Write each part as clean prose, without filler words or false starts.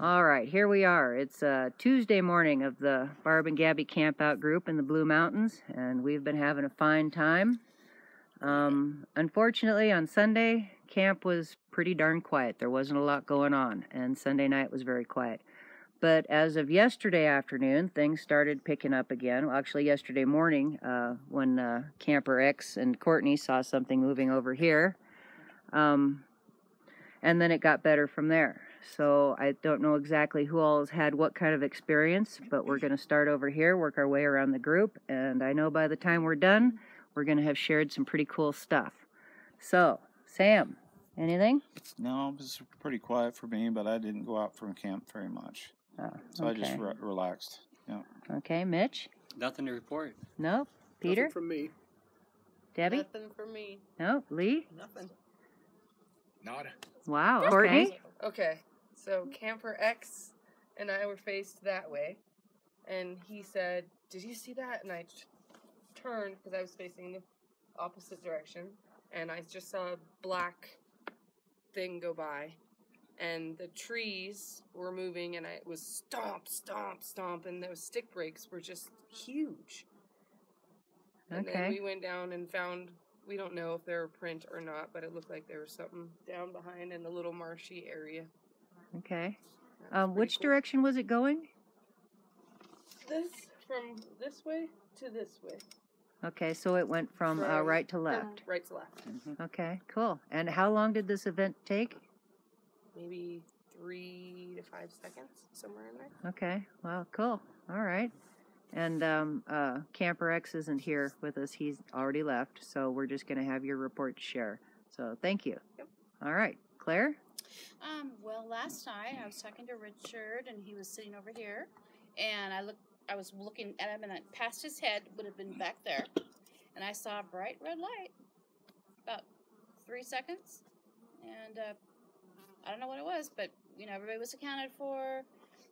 All right, here we are. It's Tuesday morning of the Barb and Gabby Campout Group in the Blue Mountains, and we've been having a fine time. Unfortunately, on Sunday, camp was pretty darn quiet. There wasn't a lot going on, and Sunday night was very quiet. But as of yesterday afternoon, things started picking up again. Well, actually, yesterday morning, when Camper X and Courtney saw something moving over here, and then it got better from there. So I don't know exactly who all has had what kind of experience, but we're going to start over here, work our way around the group, and I know by the time we're done, we're going to have shared some pretty cool stuff. So, Sam, anything? No, it was pretty quiet for me, but I didn't go out from camp very much. Oh, so okay. I just relaxed. Yeah. Okay, Mitch? Nothing to report. Nope. Peter? Nothing from me. Debbie? Nothing from me. Nope. Lee? Nothing. Nada. Wow. Okay. Courtney? Okay. So Camper X and I were faced that way, and he said, "Did you see that?" And I turned because I was facing the opposite direction, and I just saw a black thing go by, and the trees were moving, and it was stomp, stomp, stomp, and those stick breaks were just huge. And then we went down and found, we don't know if they were print or not, but it looked like there was something down behind in the little marshy area. Okay. Which direction was it going? From this way to this way. Okay, so it went from right to left. Right to left. Mm-hmm. Okay, cool. And how long did this event take? Maybe 3 to 5 seconds, somewhere in there. Okay, well, cool. All right. And Camper X isn't here with us. He's already left, so we're just going to have your report to share. So thank you. Yep. All right. Claire? Well, last night I was talking to Richard, and he was sitting over here, and I was looking at him, and past his head would have been back there, and I saw a bright red light, about 3 seconds, and I don't know what it was, but everybody was accounted for,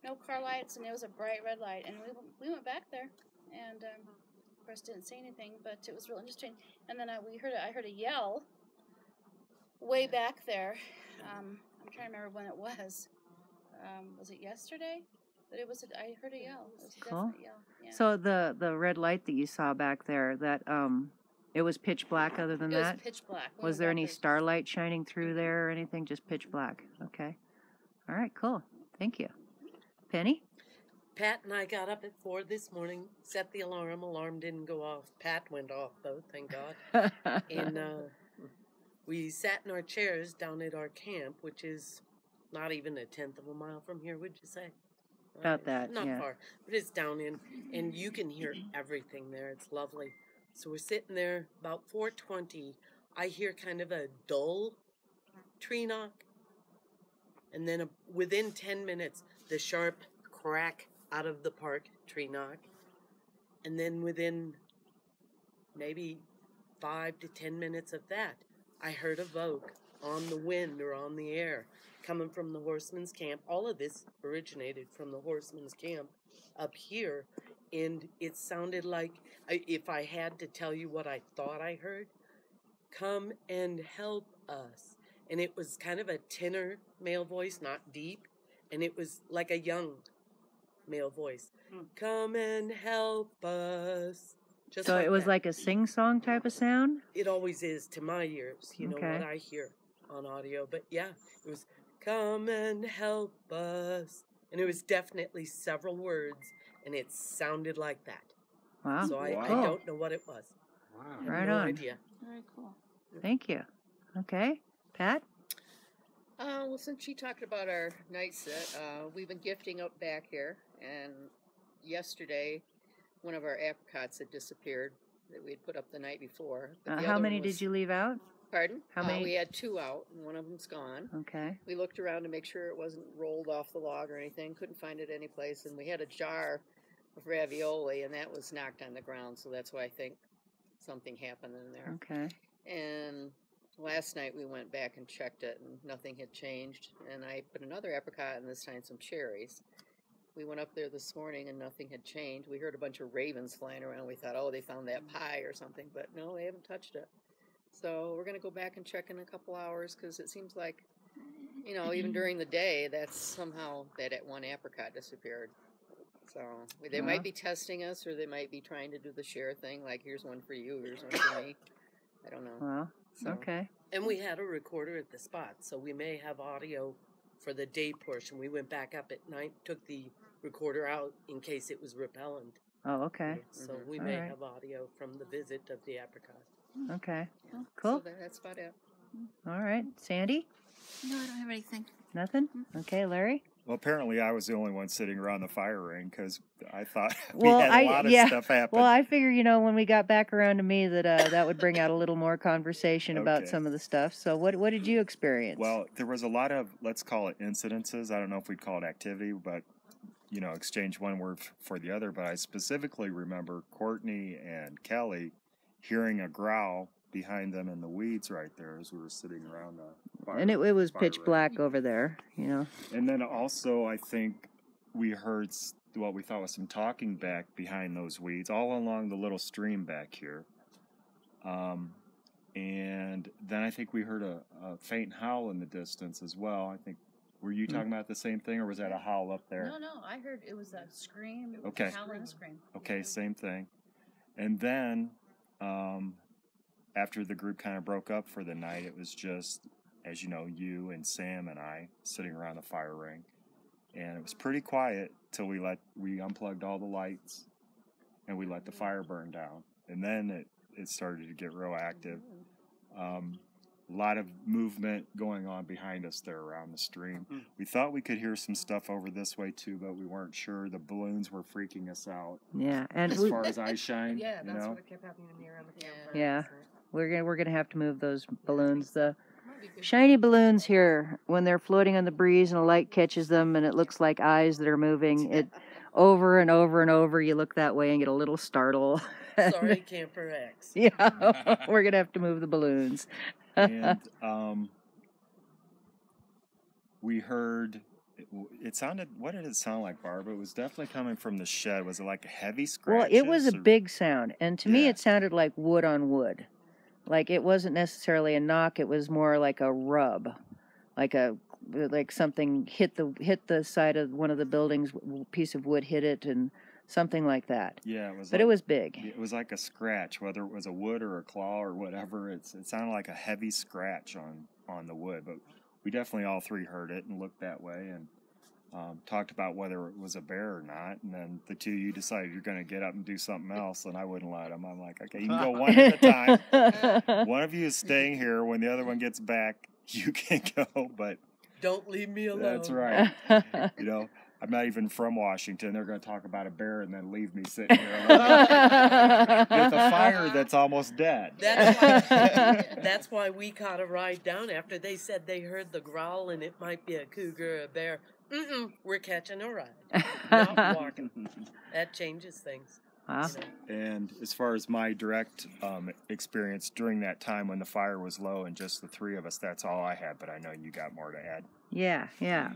no car lights, and it was a bright red light, and we went back there, and of course didn't see anything, but it was real interesting. And then I heard a yell way back there. I'm trying to remember when it was. Was it yesterday? But I heard a yell. It was a definite yell. Yeah. So the red light that you saw back there, that it was pitch black. Other than that, it was pitch black. Was there any starlight shining through there or anything? Just pitch black. Okay. All right. Cool. Thank you. Penny? Pat and I got up at 4 this morning, set the alarm. Alarm didn't go off. Pat went off, though, thank God. And we sat in our chairs down at our camp, which is not even a tenth of a mile from here, would you say? About that, Not yeah. far, but it's down in, and you can hear everything there. It's lovely. So we're sitting there, about 4:20. I hear kind of a dull tree knock, and then within 10 minutes, the sharp crack out of the park tree knock, and then within maybe 5 to 10 minutes of that, I heard a vogue on the wind or on the air coming from the Horsemen's Camp. All of this originated from the Horsemen's Camp up here, and it sounded like, if I had to tell you what I thought I heard, "Come and help us." And it was kind of a tenor male voice, not deep, and it was like a young male voice. "Come and help us." Just So like it was that. like a sing-song type of sound? It always is to my ears, you know, what I hear on audio. But yeah, it was, "Come and help us." And it was definitely several words, and it sounded like that. Wow. So I Cool. don't know what it was. Wow. I have Right no on. idea. Very cool. Thank you. Okay. Pat? Well, since she talked about our night set, we've been gifting up back here, and yesterday one of our apricots had disappeared that we had put up the night before. But the How other many one did was- you leave out? Pardon? How many? We had 2 out, and one of them's gone. Okay. We looked around to make sure it wasn't rolled off the log or anything. Couldn't find it anyplace, and we had a jar of ravioli, and that was knocked on the ground, so that's why I think something happened in there. Okay. And last night we went back and checked it, and nothing had changed. And I put another apricot and this time some cherries. We went up there this morning and nothing had changed. We heard a bunch of ravens flying around. We thought, oh, they found that pie or something, but no, they haven't touched it. So we're going to go back and check in a couple hours because it seems like you know, even during the day, that's somehow that one apricot disappeared. So they Well. might be testing us, or they might be trying to do the share thing, like here's one for you, here's one for me. I don't know. Well, So, okay. And we had a recorder at the spot, so we may have audio for the day portion. We went back up at night, took the recorder out in case it was repellent. Oh, okay. So Mhm. we All may right. have audio from the visit of the apricot. Okay. yeah, Cool. So that's about it. All right. Sandy? No, I don't have anything. Nothing? Okay, Larry? Well, apparently I was the only one sitting around the fire ring because I thought Well, we had a lot of stuff happen. Well, I figure, when we got back around to me that that would bring out a little more conversation about Okay. some of the stuff. So what did you experience? Well, there was a lot of, let's call it incidences. I don't know if we'd call it activity, but, exchange one word for the other. But I specifically remember Courtney and Kelly hearing a growl behind them in the weeds right there as we were sitting around the fire. and it was fire pitch ring. black over there, And then also, I think we heard what we thought was some talking back behind those weeds, all along the little stream back here. And then I think we heard a faint howl in the distance as well. I think, were you talking about the same thing, or was that a howl up there? No, I heard it was a scream. It was Okay. a howl and a scream. Okay, same thing. And then, after the group kind of broke up for the night, it was just, as you know, you and Sam and I sitting around the fire ring. And it was pretty quiet till we unplugged all the lights and we let the fire burn down. And then it started to get real active. A lot of movement going on behind us there around the stream. We thought we could hear some stuff over this way too, but we weren't sure. The balloons were freaking us out Yeah, and as far as eye shine. Yeah, you that's know? what kept happening to me around the campfire. Yeah. last night. we're gonna have to move those balloons. The Might be good. shiny balloons here, when they're floating on the breeze and a light catches them and it looks like eyes that are moving, it over and over and over. You look that way and get a little startle. Sorry, Camper X. Yeah, we're gonna have to move the balloons. And we heard it sounded. What did it sound like, Barb? It was definitely coming from the shed. Was it like a heavy scratch? Well, it was a big sound, and to me Yeah. it sounded like wood on wood. Like it wasn't necessarily a knock; it was more like a rub, like something hit the side of one of the buildings. Piece of wood hit it, and something like that. Yeah, it was. But like, it was big. It was like a scratch, whether it was a wood or a claw or whatever. It sounded like a heavy scratch on the wood. But we definitely all three heard it and looked that way and talked about whether it was a bear or not. And then the two of you decided you're going to get up and do something else, and I wouldn't let them. I'm like, okay, you can go one at a time. One of you is staying here. When the other one gets back, you can go. But Don't leave me alone. that's right. I'm not even from Washington. They're going to talk about a bear and then leave me sitting here alone with a fire that's almost dead. That's why we caught a ride down after they said they heard the growl and it might be a cougar or a bear. We're catching a ride, not walking. That changes things. Wow. And as far as my direct experience during that time when the fire was low and just the three of us, that's all I had. But I know you got more to add. Yeah.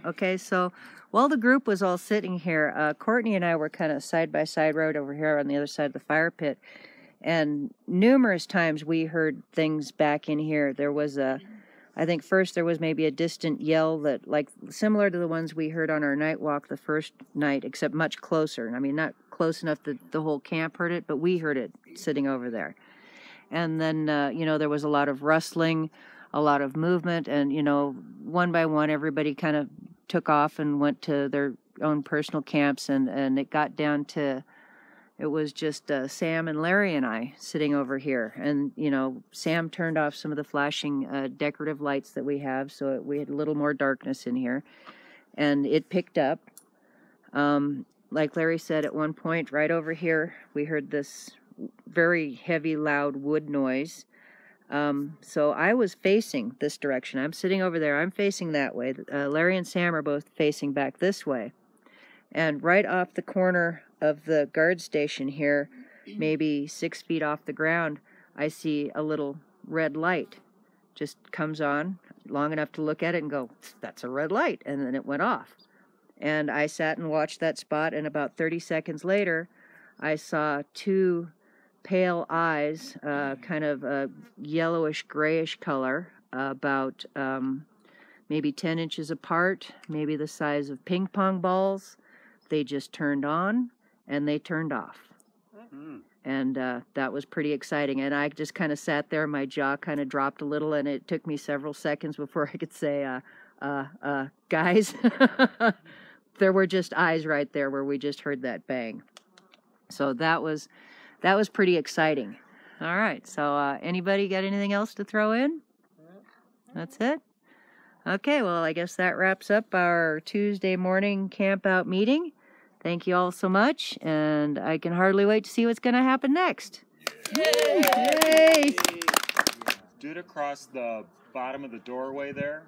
Okay, so while the group was all sitting here, Courtney and I were kind of side by side road over here on the other side of the fire pit, and numerous times we heard things back in here. There was I think first there was maybe a distant yell that, like, similar to the ones we heard on our night walk the first night, except much closer. I mean, not close enough that the whole camp heard it, but we heard it sitting over there. And then, there was a lot of rustling, a lot of movement, and, one by one, everybody kind of took off and went to their own personal camps, and it got down to, it was just Sam and Larry and I sitting over here. And, Sam turned off some of the flashing decorative lights that we have, so we had a little more darkness in here. And it picked up. Like Larry said, at one point, right over here, we heard this very heavy, loud wood noise. So I was facing this direction. I'm sitting over there. I'm facing that way. Larry and Sam are both facing back this way. And right off the corner of the guard station here, maybe 6 feet off the ground, I see a little red light. Just comes on long enough to look at it and go, that's a red light. And then it went off. And I sat and watched that spot, and about 30 seconds later, I saw two pale eyes, kind of a yellowish, grayish color, about maybe 10 inches apart, maybe the size of ping pong balls. They just turned on and they turned off. And that was pretty exciting. And I just kind of sat there, my jaw kind of dropped a little, and it took me several seconds before I could say, guys. There were just eyes right there where we just heard that bang. So that was pretty exciting. All right, so anybody got anything else to throw in? That's it? Okay, well, I guess that wraps up our Tuesday morning camp out meeting. Thank you all so much, and I can hardly wait to see what's going to happen next. Yay! Yay! Do it across the bottom of the doorway there.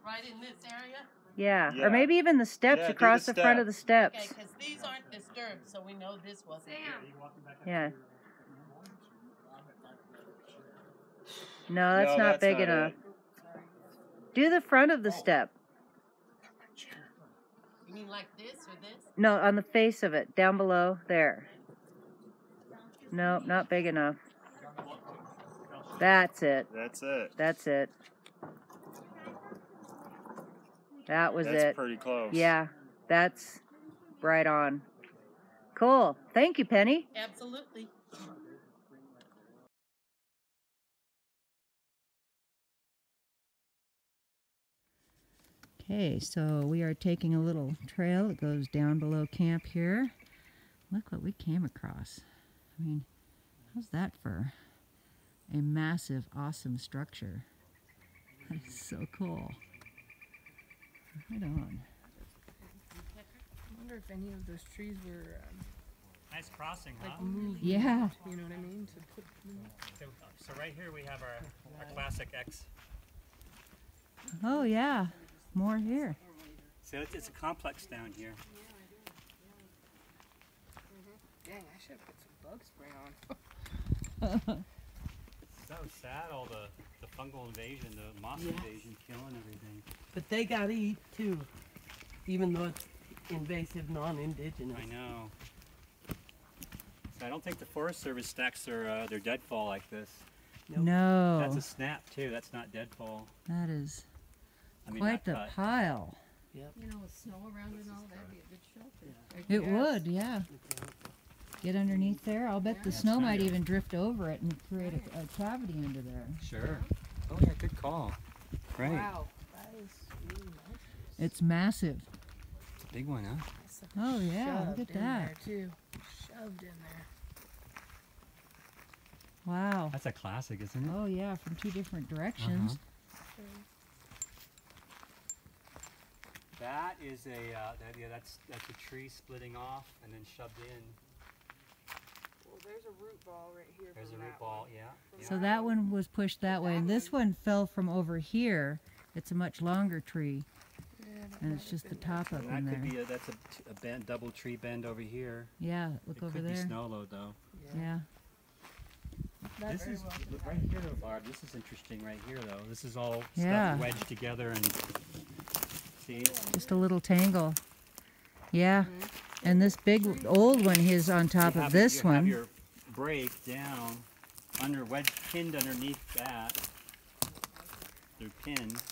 Right in this area? Yeah, Yeah. or maybe even the steps, Yeah, do across the the front of the steps. Okay, because these aren't disturbed, so we know this wasn't. Yeah. No, that's No, not that's big not enough. it. Do the front of the step. You mean like this or this? No, on the face of it, down below, there. Nope, not big enough. That's it. That's it. That's it. That was That's it. pretty close. Yeah, that's right on. Cool. Thank you, Penny. Absolutely. Okay, so we are taking a little trail that goes down below camp here. Look what we came across. I mean, how's that for a massive, awesome structure? That is so cool. Right on. I wonder if any of those trees were Nice crossing, huh? like moved. Yeah. You know what I mean? To put So right here we have our classic X. Oh, yeah. More here. So it's a complex down here. Dang, I should have put some bug spray on. So sad, all the fungal invasion, the moss invasion, killing everything. But they got to eat too, even though it's invasive, non-indigenous. I know. So I don't think the Forest Service stacks their deadfall like this. No. That's a snap too. That's not deadfall. That is I mean, quite not the cut. pile. You know, with snow around and all, that'd be a good shelter. It would, yeah. Get underneath there. I'll bet the snow might even drift over it and create a cavity under there. Sure. Oh yeah, good call. Great. Wow, that is really nice. It's massive. It's a big one, huh? Oh yeah, look Shoved at in that. there, too. Shoved in there. Wow. That's a classic, isn't it? Oh yeah, from two different directions. That is a that's a tree splitting off and then shoved in. Well, there's a root ball right here. There's a from root that ball, one. yeah. So that one was pushed that way, and this one fell from over here. It's a much longer tree, and it's just the top up And in that could there. be that's a bend, double tree bend over here. Yeah, look It over could be there. snow load though. Yeah. This is look right here though, Barb. This is interesting right here though. This is all Yeah. stuff wedged together and see. Just a little tangle. Yeah. And this big old one is on top You of have- this you have one. your break down pinned underneath that. They're pinned.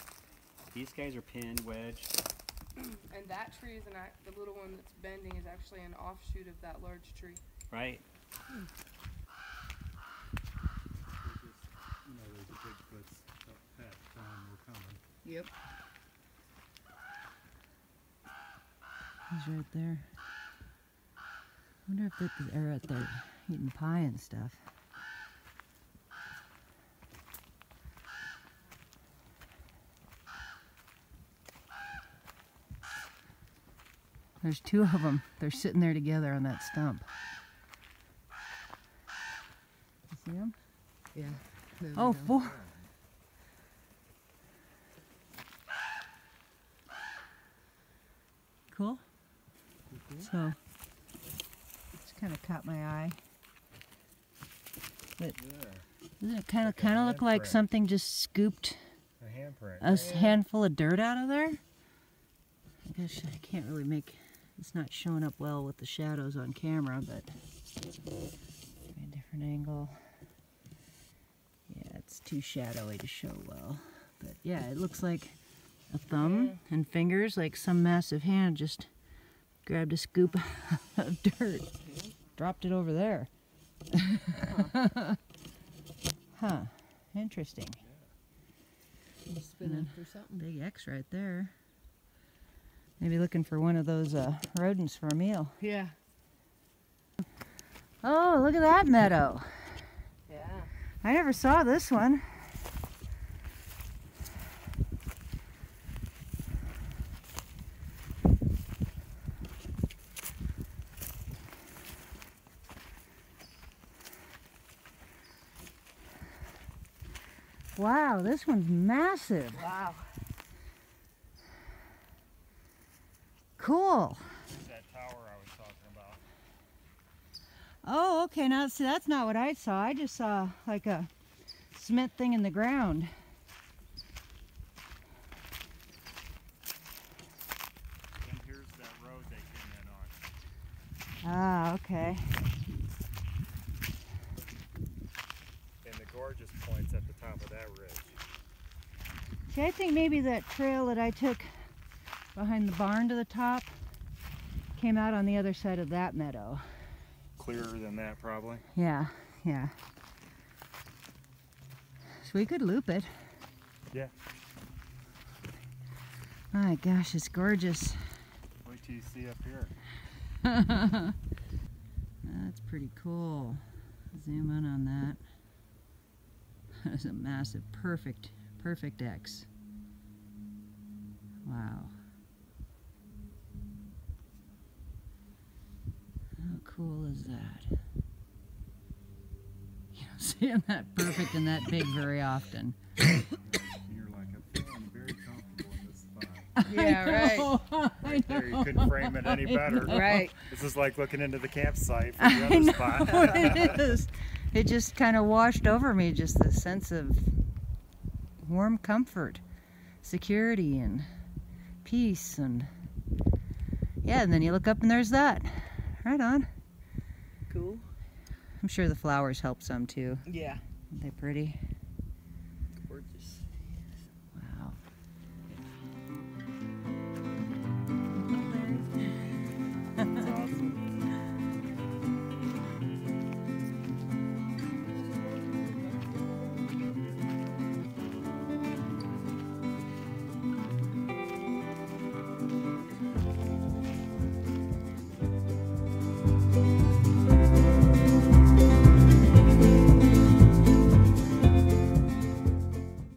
These guys are pinned, wedged. And that tree is the little one that's bending is actually an offshoot of that large tree. Right. Yep. He's right there. I wonder if they're out there eating pie and stuff. There's two of them. They're sitting there together on that stump. You see them? Yeah. Oh, four. Cool. So, it's kind of caught my eye. But doesn't it kind of look like something just scooped A handprint. a handful of dirt out of there? I guess I can't really make. It's not showing up well with the shadows on camera, but try a different angle. Yeah, it's too shadowy to show well. But yeah, it looks like a thumb and fingers, like some massive hand just grabbed a scoop of dirt, dropped it over there. Huh, interesting. Spinning for something. Big X right there. Maybe looking for one of those rodents for a meal. Yeah. Oh, look at that meadow. Yeah. I never saw this one. Wow, this one's massive. Wow. Cool. That tower I was talking about. Oh, okay. Now, see, that's not what I saw. I just saw like a cement thing in the ground. And here's that road they came in on. Ah, okay. And the gorgeous point's at the top of that ridge. See, I think maybe that trail that I took behind the barn to the top came out on the other side of that meadow. Clearer than that, probably. Yeah, yeah. So we could loop it. Yeah. My gosh, it's gorgeous. Wait till you see up here. That's pretty cool. Zoom in on that. That's a massive, perfect X. Wow. How cool is that? You don't see them that perfect and that big very often. You're like, I'm feeling very comfortable in this spot. Yeah, right. Right there, you couldn't frame it any better. Right. This is like looking into the campsite for the other spot. It is. It just kind of washed over me, just the sense of warm comfort, security, and peace, and yeah, and then you look up and there's that. Right on. Cool. I'm sure the flowers help some too. Yeah. Aren't they pretty? Gorgeous.